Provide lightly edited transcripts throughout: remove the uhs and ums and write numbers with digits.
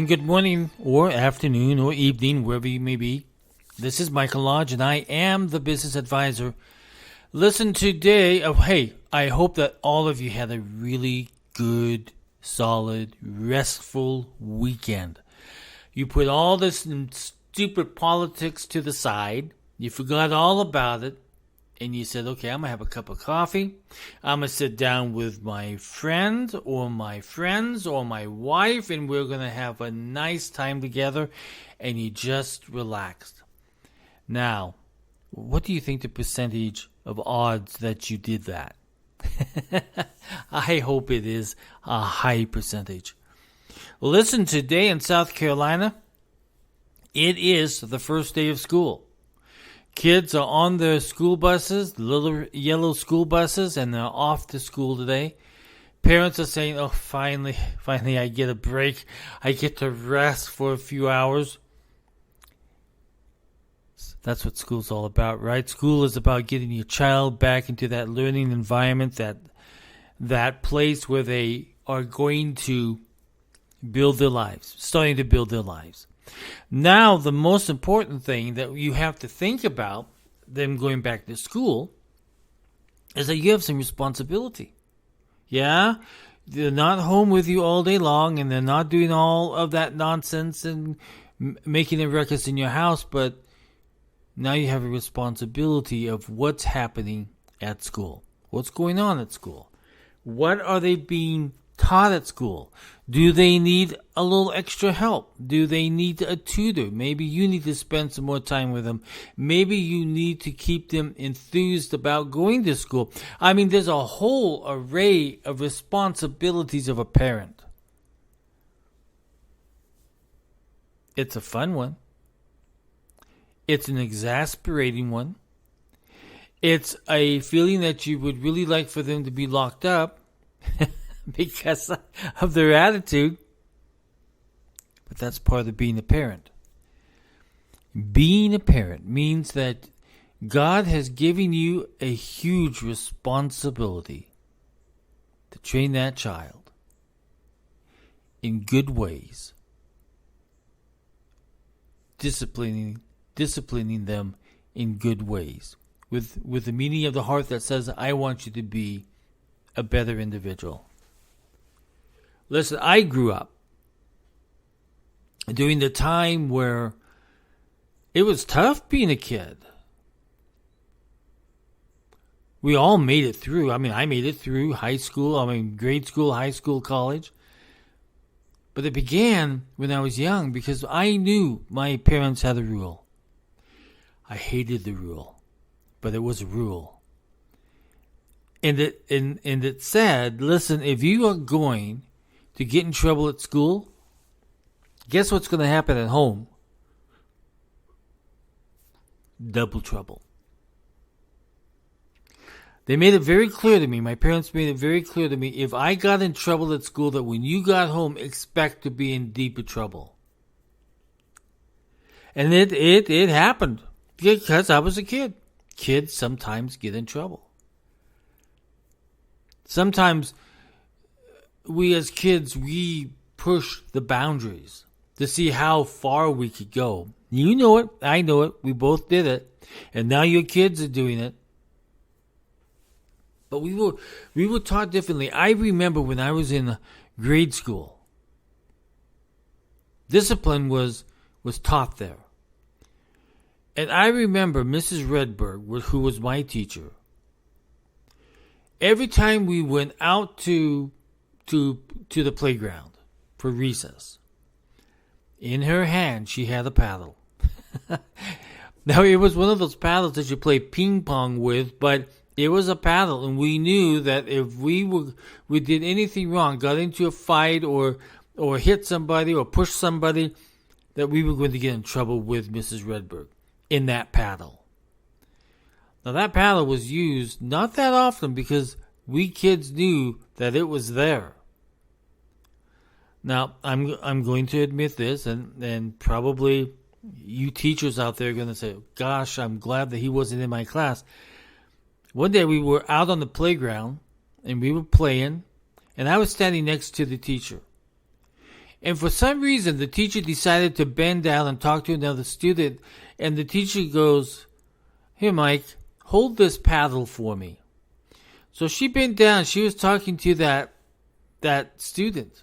And good morning, or afternoon, or evening, wherever you may be. This is Michael Lodge, and I am the business advisor. Listen today. Hey, I hope that all of you had a really good, solid, restful weekend. You put all this stupid politics to the side. You forgot all about it. And you said, okay, I'm going to have a cup of coffee. I'm going to sit down with my friend or my friends or my wife, and we're going to have a nice time together. And you just relaxed. Now, what do you think the percentage of odds that you did that? I hope it is a high percentage. Listen, today in South Carolina, it is the first day of school. Kids are on their school buses, little yellow school buses, and they're off to school today. Parents are saying, oh, finally, I get a break. I get to rest for a few hours. That's what school's all about, right? School is about getting your child back into that learning environment, that place where they are going to build their lives, starting to build their lives. Now, the most important thing that you have to think about them going back to school is that you have some responsibility. Yeah, they're not home with you all day long, and they're not doing all of that nonsense and making a ruckus in your house, but now you have a responsibility of what's happening at school. What's going on at school? What are they being taught at school? Do they need a little extra help? Do they need a tutor? Maybe you need to spend some more time with them. Maybe you need to keep them enthused about going to school. I mean, there's a whole array of responsibilities of a parent. It's a fun one. It's an exasperating one. It's a feeling that you would really like for them to be locked up because of their attitude. But that's part of being a parent. Being a parent means that God has given you a huge responsibility to train that child in good ways, disciplining them in good ways, with the meaning of the heart that says, I want you to be a better individual. Listen, I grew up during the time where it was tough being a kid. We all made it through. I mean, I made it through high school, grade school, high school, college. But it began when I was young because I knew my parents had a rule. I hated the rule, but it was a rule. And it said, listen, if you are going to get in trouble at school, guess what's going to happen at home? Double trouble. They made it very clear to me, my parents made it very clear to me, if I got in trouble at school, that when you got home, expect to be in deeper trouble. And it happened because I was a kid. Kids sometimes get in trouble. Sometimes we as kids, we push the boundaries to see how far we could go. You know it. I know it. We both did it. And now your kids are doing it. But we were taught differently. I remember when I was in grade school, discipline was taught there. And I remember Mrs. Redberg, who was my teacher, every time we went out to the playground for recess, in her hand she had a paddle. Now, it was one of those paddles that you play ping pong with, but it was a paddle, and we knew that if we did anything wrong, got into a fight or hit somebody or pushed somebody, that we were going to get in trouble with Mrs. Redberg in that paddle. Now, that paddle was used not that often because we kids knew that it was there. Now, I'm going to admit this, and probably you teachers out there are going to say, gosh, I'm glad that he wasn't in my class. One day we were out on the playground, and we were playing, and I was standing next to the teacher. And for some reason, the teacher decided to bend down and talk to another student. And the teacher goes, "Here, Mike, hold this paddle for me." So she bent down. She was talking to that student.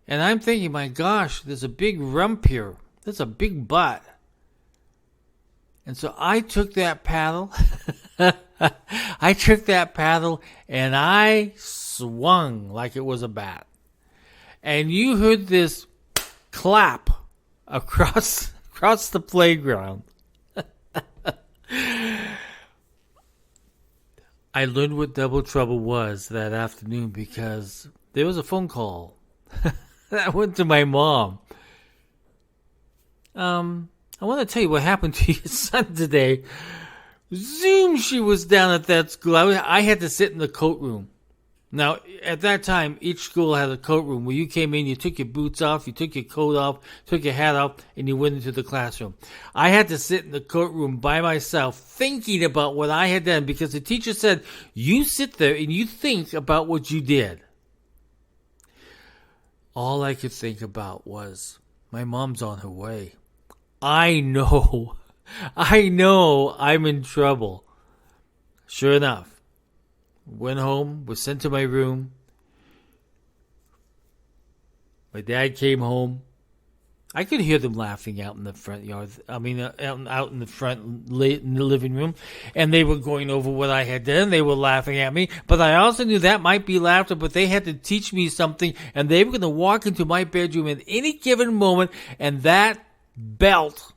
And I'm thinking, my gosh, there's a big rump here. There's a big butt. And so I took that paddle. I took that paddle and I swung like it was a bat. And you heard this clap across the playground. I learned what double trouble was that afternoon because there was a phone call that went to my mom. I want to tell you what happened to your son today. Zoom, she was down at that school. I had to sit in the coat room. Now, at that time, each school had a coat room where you came in, you took your boots off, you took your coat off, took your hat off, and you went into the classroom. I had to sit in the coat room by myself thinking about what I had done because the teacher said, you sit there and you think about what you did. All I could think about was, my mom's on her way. I know I'm in trouble. Sure enough. Went home, was sent to my room. My dad came home. I could hear them laughing out in the front yard. Out in the front in the living room. And they were going over what I had done. They were laughing at me. But I also knew that might be laughter, but they had to teach me something. And they were going to walk into my bedroom at any given moment. And that belt,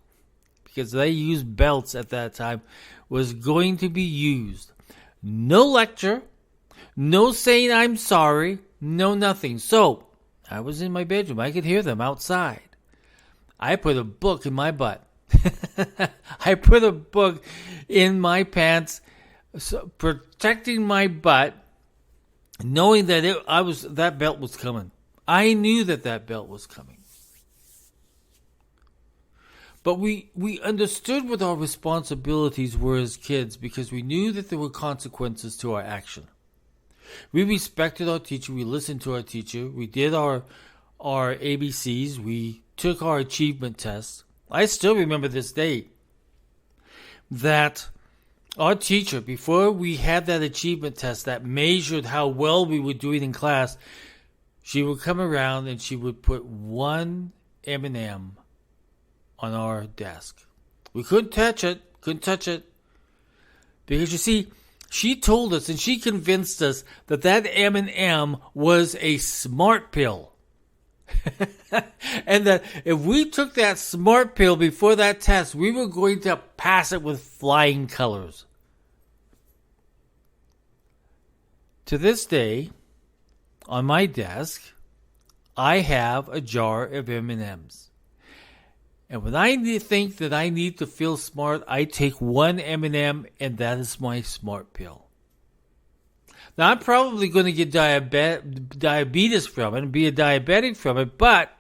because they used belts at that time, was going to be used. No lecture, no saying I'm sorry, no nothing. So, I was in my bedroom. I could hear them outside. I put a book in my butt. I put a book in my pants, protecting my butt, knowing that that belt was coming. I knew that belt was coming. But we understood what our responsibilities were as kids because we knew that there were consequences to our action. We respected our teacher. We listened to our teacher. We did our ABCs. We took our achievement tests. I still remember this day that our teacher, before we had that achievement test that measured how well we were doing in class, she would come around and she would put one M&M on our desk. We couldn't touch it. Because you see, she told us and she convinced us that M&M was a smart pill. And that if we took that smart pill before that test, we were going to pass it with flying colors. To this day, on my desk, I have a jar of M&Ms. And when I think that I need to feel smart, I take one M&M, and that is my smart pill. Now, I'm probably going to get diabetes from it and be a diabetic from it, but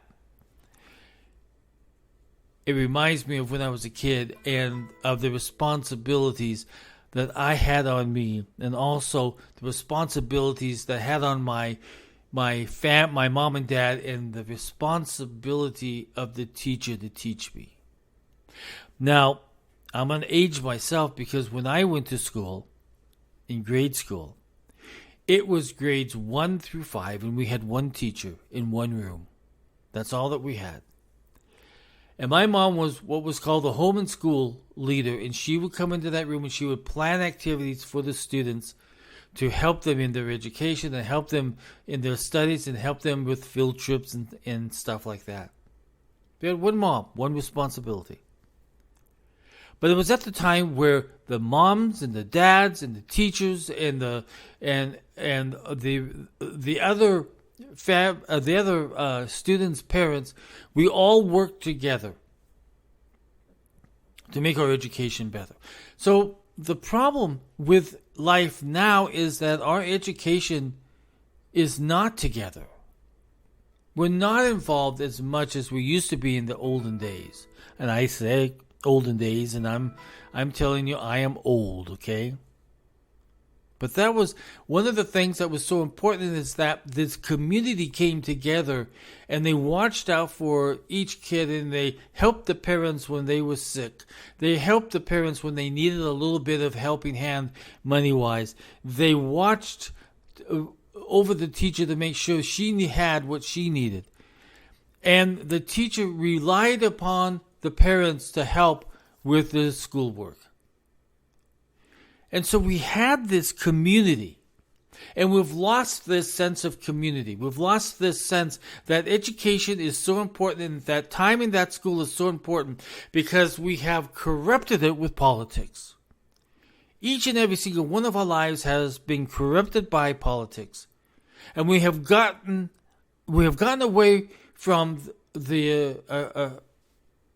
it reminds me of when I was a kid and of the responsibilities that I had on me, and also the responsibilities that I had on my mom and dad, and the responsibility of the teacher to teach me. Now, I'm on age myself because when I went to school, in grade school, it was grades 1 through 5, and we had one teacher in one room. That's all that we had. And my mom was what was called a home and school leader, and she would come into that room and she would plan activities for the students to help them in their education and help them in their studies and help them with field trips and stuff like that. They had one mom, one responsibility. But it was at the time where the moms and the dads and the teachers and the other students' parents, we all worked together to make our education better. So the problem with life now is that our education is not together. We're not involved as much as we used to be in the olden days. And I say olden days, and I'm telling you, I am old, okay? But that was one of the things that was so important, is that this community came together and they watched out for each kid, and they helped the parents when they were sick. They helped the parents when they needed a little bit of helping hand money-wise. They watched over the teacher to make sure she had what she needed. And the teacher relied upon the parents to help with the schoolwork. And so we had this community, and we've lost this sense of community. We've lost this sense that education is so important, and that time in that school is so important, because we have corrupted it with politics. Each and every single one of our lives has been corrupted by politics. And we have gotten away from the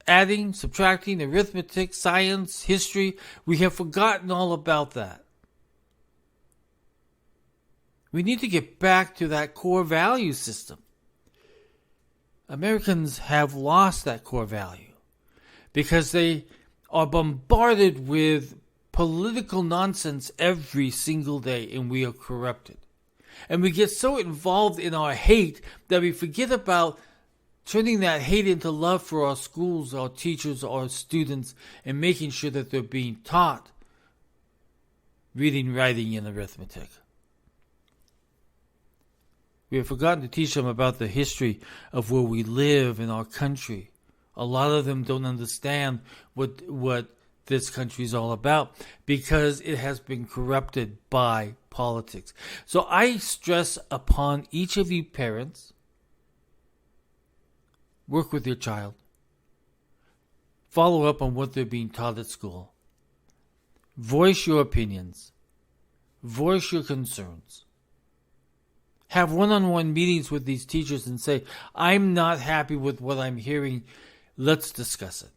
adding, subtracting, arithmetic, science, history. We have forgotten all about that. We need to get back to that core value system. Americans have lost that core value because they are bombarded with political nonsense every single day, and we are corrupted. And we get so involved in our hate that we forget about turning that hate into love for our schools, our teachers, our students, and making sure that they're being taught reading, writing, and arithmetic. We have forgotten to teach them about the history of where we live in our country. A lot of them don't understand what this country is all about, because it has been corrupted by politics. So I stress upon each of you parents, work with your child. Follow up on what they're being taught at school. Voice your opinions. Voice your concerns. Have one-on-one meetings with these teachers and say, I'm not happy with what I'm hearing. Let's discuss it.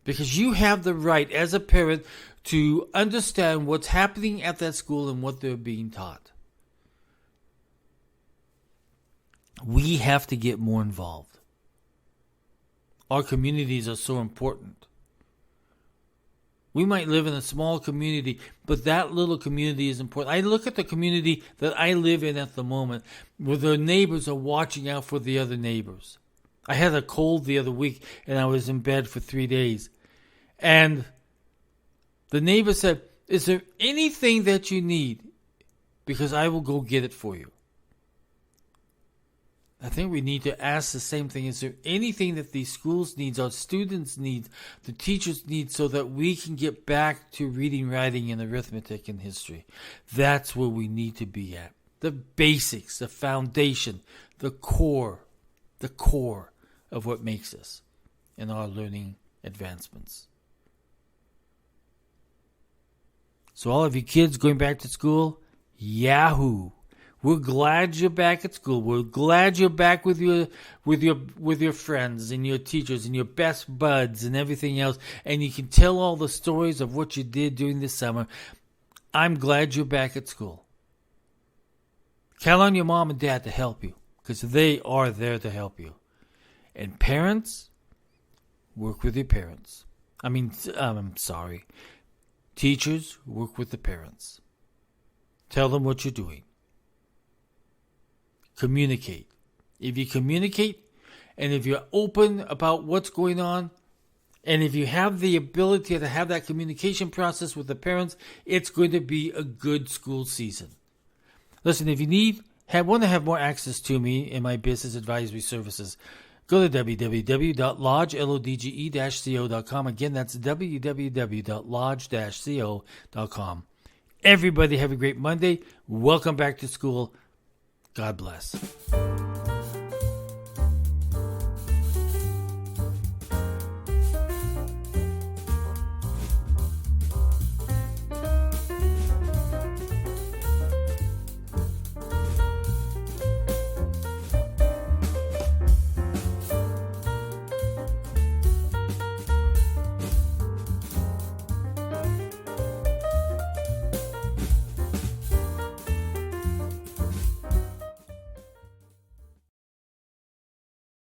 Because you have the right as a parent to understand what's happening at that school and what they're being taught. We have to get more involved. Our communities are so important. We might live in a small community, but that little community is important. I look at the community that I live in at the moment, where the neighbors are watching out for the other neighbors. I had a cold the other week, and I was in bed for 3 days. And the neighbor said, is there anything that you need? Because I will go get it for you. I think we need to ask the same thing. Is there anything that these schools need, our students need, the teachers need, so that we can get back to reading, writing, and arithmetic and history? That's where we need to be at. The basics, the foundation, the core of what makes us in our learning advancements. So all of you kids going back to school, yahoo! We're glad you're back at school. We're glad you're back with your friends and your teachers and your best buds and everything else. And you can tell all the stories of what you did during the summer. I'm glad you're back at school. Count on your mom and dad to help you, because they are there to help you. And parents, work with your parents. Teachers, work with the parents. Tell them what you're doing. Communicate. If you communicate, and if you're open about what's going on, and if you have the ability to have that communication process with the parents, it's going to be a good school season. Listen, if you want to have more access to me and my business advisory services, go to www.lodge-co.com. Again, that's www.lodge-co.com. Everybody have a great Monday. Welcome back to school. God bless.